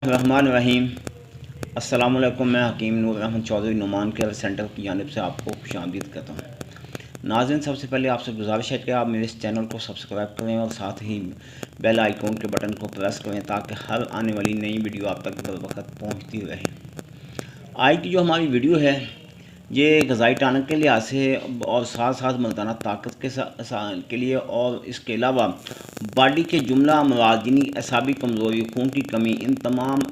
रहमान रहीम। अस्सलाम वालेकुम। मैं हकीम नूर रहमान चौधरी नुमान केयर सेंटर की जानिब से आपको खुशामदीद करता हूँ। नाज़रीन, सबसे पहले आपसे गुजारिश है कि आप मेरे इस चैनल को सब्सक्राइब करें और साथ ही बेल आइकॉन के बटन को प्रेस करें ताकि हर आने वाली नई वीडियो आप तक बर वक्त पहुँचती रहे। आज की जो हमारी वीडियो है ये ग़िज़ाई टॉनिक के लिहाज से और साथ साथ मर्दाना ताकत के लिए और इसके अलावा बॉडी के जुमला अमराज यानी असाबी कमज़ोरी, खून की कमी, इन तमाम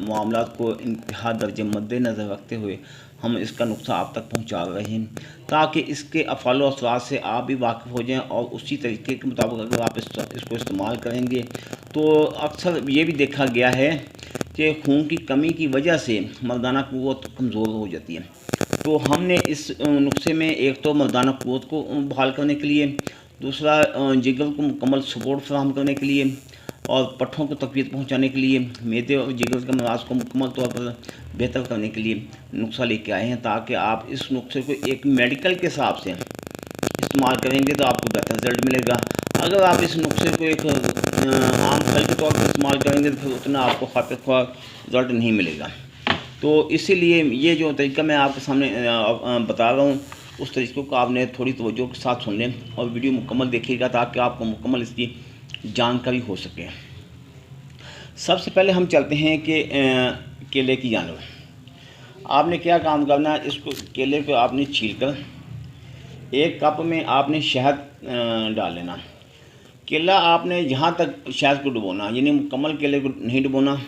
मामलात को इंतहा दर्जे मद्देनज़र रखते हुए हम इसका नुस्खा आप तक पहुंचा रहे हैं ताकि इसके अफ़ाल व असरात से आप भी वाकिफ़ हो जाएं और उसी तरीके के मुताबिक अगर आप इसको इस्तेमाल करेंगे तो अक्सर ये भी देखा गया है कि खून की कमी की वजह से मर्दाना क़ुव्वत कमज़ोर हो जाती है। तो हमने इस नुस्खे में एक तो मर्दाना क़ुव्वत को बहाल करने के लिए, दूसरा जिगर को मुकम्मल सपोर्ट फराहम करने के लिए और पट्ठों को तक़वियत पहुँचाने के लिए, मैदे और जिगर के अमराज को मुकम्मल तौर पर बेहतर करने के लिए नुस्खा लेके आए हैं ताकि आप इस नुस्खे को एक मेडिकल के हिसाब से इस्तेमाल करेंगे तो आपको बेहतर रिज़ल्ट मिलेगा। अगर आप इस नुस्खे को एक आम फल के तौर पर इस्तेमाल करेंगे तो फिर उतना आपको खातिर ख्वाह रिज़ल्ट नहीं मिलेगा। तो इसीलिए ये जो तरीका मैं आपके सामने बता रहा हूँ उस तरीक़े को आपने थोड़ी तवज्जो के साथ सुन लें और वीडियो मुकम्मल देखिएगा ताकि आपको मुकम्मल इसकी जानकारी हो सके। सबसे पहले हम चलते हैं कि केले की जानिब। आपने क्या काम करना है, इसको केले को आपने छील कर एक कप में आपने शहद डाल लेना। केला आपने जहाँ तक शहद को डुबोना यानी मुकम्मल केले को नहीं डुबोना,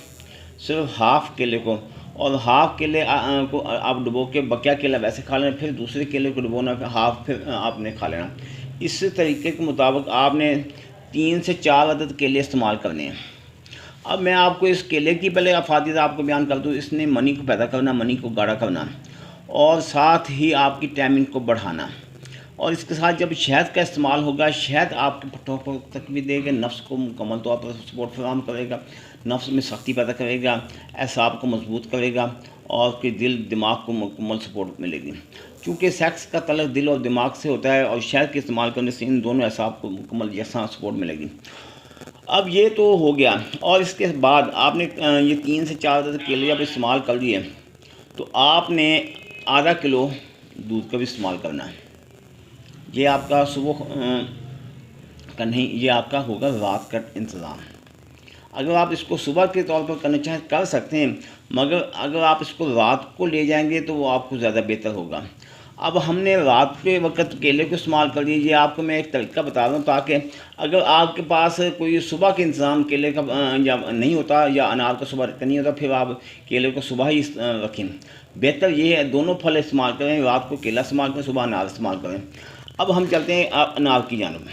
सिर्फ हाफ़ केले को, और हाफ़ केले को आप डुबो के बकिया केला वैसे खा लेना, फिर दूसरे केले को डुबोना, फिर हाफ़ फिर आपने खा लेना। इस तरीके के मुताबिक आपने 3 से 4 अदद केले इस्तेमाल करने हैं। अब मैं आपको इस केले की पहले अफादियत आपको बयान कर दूँ। इसने मनी को पैदा करना, मनी को गाढ़ा करना और साथ ही आपकी टाइमिंग को बढ़ाना। और इसके साथ जब शहद का इस्तेमाल होगा, शहद आपके पट्टों को तक़वियत देगा, नफ्स को मुकम्मल तौर पर सपोर्ट फराहम करेगा, नफ्स में सख्ती पैदा करेगा, एसाब को मजबूत करेगा और फिर दिल दिमाग को मुकम्मल सपोर्ट मिलेगी। क्योंकि सेक्स का तल्लुक़ दिल और दिमाग से होता है और शहद के इस्तेमाल करने से इन दोनों एसाब को मुकम्मल यकसां सपोर्ट मिलेगी। अब ये तो हो गया और इसके बाद आपने ये 3 से 4 अदद केले जब इस्तेमाल कर लिए तो आपने आधा किलो दूध का भी इस्तेमाल करना है। ये आपका सुबह का नहीं, ये आपका होगा रात का इंतज़ाम। अगर आप इसको सुबह के तौर पर करना चाहें कर सकते हैं, मगर अगर आप इसको रात को ले जाएंगे तो वो आपको ज़्यादा बेहतर होगा। अब हमने रात के वक्त केले को इस्तेमाल कर लीजिए। आपको मैं एक तरीका बता रहा हूँ ताकि अगर आपके पास कोई सुबह के इंतज़ाम केले का या नहीं होता या अनार का सुबह का नहीं होता, फिर आप केले को सुबह ही रखें। बेहतर ये है दोनों फल इस्तेमाल करें, रात को केला इस्तेमाल करें, सुबह अनार इस्तेमाल करें। अब हम चलते हैं अनार की जानिब।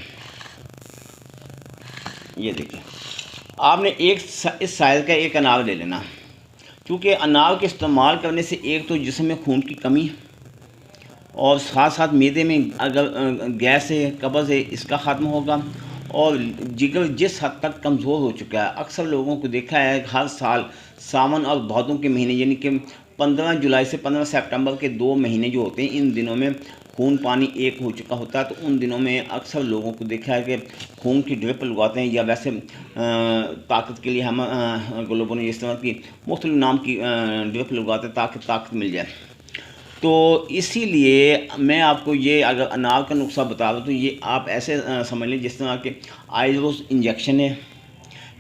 ये देखिए, आपने इस साइज़ का एक अनार ले लेना, क्योंकि अनार के इस्तेमाल करने से एक तो जिस्म में खून की कमी और साथ साथ मैदे में अगर गैस है, कब्ज़ है, इसका ख़त्म होगा। और जिगर जिस हद तक कमज़ोर हो चुका है, अक्सर लोगों को देखा है हर साल सावन और भादों के महीने यानी कि 15 जुलाई से 15 सितंबर के 2 महीने जो होते हैं, इन दिनों में खून पानी एक हो चुका होता है। तो उन दिनों में अक्सर लोगों को देखा है कि खून की ड्रिप लगवाते हैं या वैसे ताकत के लिए हम लोगों ने इस्तेमाल की मुख्तलिफ नाम की ड्रिप लगवाते हैं ताकि ताकत मिल जाए। तो इसीलिए मैं आपको ये अगर अनार का नुस्खा बता दूँ तो ये आप ऐसे समझ लें जिस तरह के आइरोस इंजेक्शन है,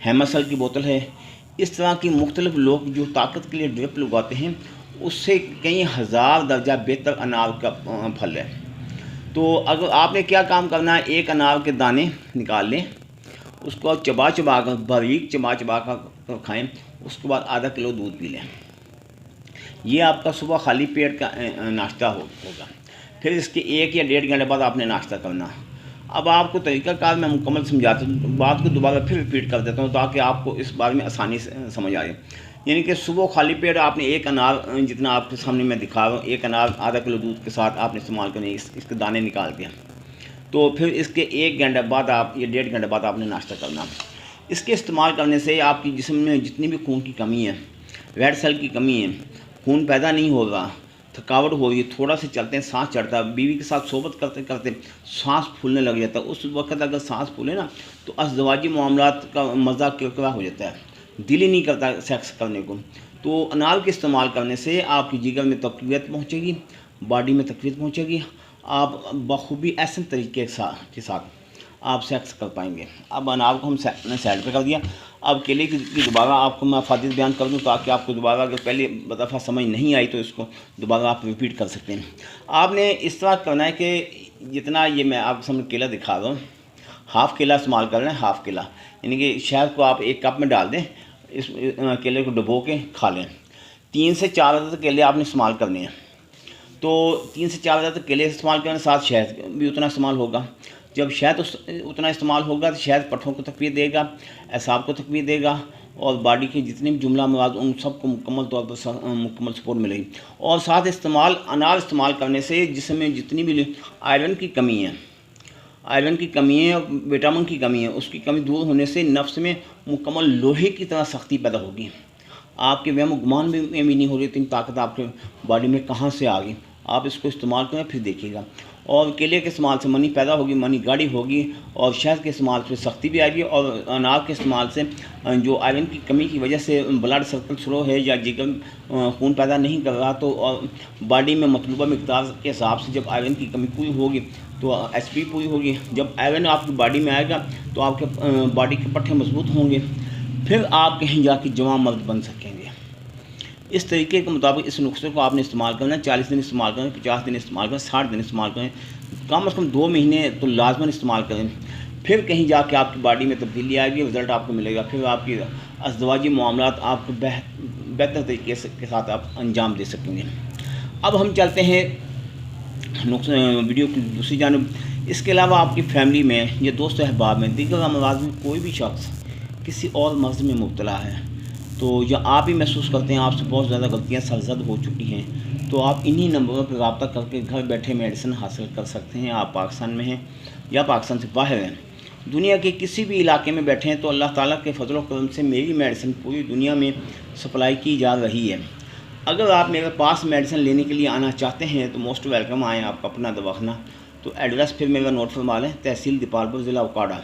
हेमासल की बोतल है, इस तरह की मुख्तलिफ लोग जो ताकत के लिए ड्रिप लगवाते हैं उससे कई हज़ार दर्जा बेहतर अनार का फल है। तो अगर आपने क्या काम करना है, एक अनार के दाने निकाल लें, उसको आप चबा चबा कर बारीक चबा चबा कर खाएँ। उसके बाद आधा किलो दूध पी लें। ये आपका सुबह खाली पेट का नाश्ता होगा। फिर इसके 1 या 1.5 घंटे बाद आपने नाश्ता करना। अब आपको तरीक़ाकार मैं मुकम्मल समझाता हूँ, बात को दोबारा फिर रिपीट कर देता हूँ ताकि आपको इस बारे में आसानी से समझ आए। यानी कि सुबह खाली पेट आपने एक अनार, जितना आपके सामने मैं दिखा रहा हूँ, एक अनार आधा किलो दूध के साथ आपने इस्तेमाल करने, इसके दाने निकाल के। तो फिर इसके 1 घंटे बाद आप या 1.5 घंटे बाद आपने नाश्ता करना। इसके इस्तेमाल करने से आपकी जिस्म में जितनी भी खून की कमी है, रेड सेल की कमी है, खून पैदा नहीं हो रहा, थकावट हो रही है, थोड़ा से चलते हैं सांस चढ़ता है, बीवी के साथ सोबत करते करते सांस फूलने लग जाता है, उस वक्त अगर सांस फूले ना तो अज़दवाजी मामलात का मज़ा किरकिरा हो जाता है। दिल ही नहीं करता सेक्स करने को। तो अनार के इस्तेमाल करने से आपकी जिगर में तक़वियत पहुँचेगी, बॉडी में तक़वियत पहुँचेगी, आप बखूबी ऐसे तरीके के साथ आप सेक्स कर पाएंगे। अब अनार को हमने साइड पे कर दिया। अब केले की दोबारा आपको मैं फ़ायदे बयान कर दूँ ताकि आपको दोबारा अगर पहले दफ़ा समझ नहीं आई तो इसको दोबारा आप रिपीट कर सकते हैं। आपने इस तरह करना है कि जितना ये मैं आपके सामने केला दिखा रहा हूँ, हाफ़ केला इस्तेमाल कर रहे हैं, हाफ़ केला यानी कि शहद को आप एक कप में डाल दें, इस केले को डुबो के खा लें। 3 से 4 अदद केले आपने इस्तेमाल करने हैं। तो 3 से 4 अदद केले इस्तेमाल करने साथ शहद भी उतना इस्तेमाल होगा। जब शहद उतना इस्तेमाल होगा तो शहद पट्ठों को तक़वियत देगा, एसाब को तक़वियत देगा और बॉडी के जितने भी जुमला मवाद उन सबको मुकम्मल तौर पर मुकम्मल सपोर्ट मिलेगी। और साथ अनार इस्तेमाल करने से जिसमें जितनी भी आयरन की कमी है, विटामिन की कमी है, उसकी कमी दूर होने से नफ्स में मुकम्मल लोहे की तरह सख्ती पैदा होगी। आपके वहम गुमान में भी नहीं हो रही, इतनी ताकत आपके बॉडी में कहाँ से आ गई। आप इसको इस्तेमाल करें फिर देखिएगा। और केले के इस्तेमाल से मनी पैदा होगी, मनी गाढ़ी होगी और शहद के इस्तेमाल से सख्ती भी आएगी। और अनार के इस्तेमाल से जो आयरन की कमी की वजह से ब्लड सर्कल स्लो है या जिगर खून पैदा नहीं कर रहा, तो और बॉडी में मतलूबा मिकदार के हिसाब से जब आयरन की कमी पूरी होगी तो एचपी पूरी होगी। जब आयरन आपकी बॉडी में आएगा तो आपके बॉडी के पट्टे मजबूत होंगे, फिर आप कहीं जाके जवान मर्द बन सकेंगे। इस तरीके के मुताबिक इस नुस्खे को आपने इस्तेमाल करना है। 40 दिन इस्तेमाल करें, 50 दिन इस्तेमाल करें, 60 दिन इस्तेमाल करें, कम से कम 2 महीने तो लाजमन इस्तेमाल करें। फिर कहीं जाके आपकी बॉडी में तब्दीली आएगी, रिज़ल्ट आपको मिलेगा। फिर आपकी अज़दवाजी मामलात आपको बेहतर तरीके के साथ आप अंजाम दे सकेंगे। अब हम चलते हैं वीडियो की दूसरी जानब। इसके अलावा आपकी फैमिली में या दोस्त अहबाब में दीगर अमराज में कोई भी शख्स किसी और मर्ज़ में मुब्तला है, तो या आप ही महसूस करते हैं आपसे बहुत ज़्यादा गलतियाँ सरजद हो चुकी हैं, तो आप इन्हीं नंबरों पर रब्ता करके घर बैठे मेडिसिन हासिल कर सकते हैं। आप पाकिस्तान में हैं या पाकिस्तान से बाहर हैं, दुनिया के किसी भी इलाके में बैठे हैं, तो अल्लाह ताला के फजल व करम से मेरी मेडिसिन पूरी दुनिया में सप्लाई की जा रही है। अगर आप मेरे पास मेडिसिन लेने के लिए आना चाहते हैं तो मोस्ट वेलकम आएँ। आपका अपना दवाखाना, तो एड्रेस फिर मेरा नोट फरमा लें। तहसील दीपालपुर, ज़िला उकाड़ा।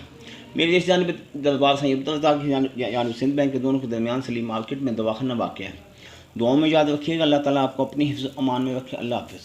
मेरी इस जानब दरबार सैयद यानी सिंध बैंक के दोनों के दरमियान सलीम मार्केट में दवाखाना वाक़ है। दुआओं में याद रखिएगा। अल्लाह ताला आपको अपनी हिफ्ज़ अमान में रखे। अल्लाह हाफ़िज़।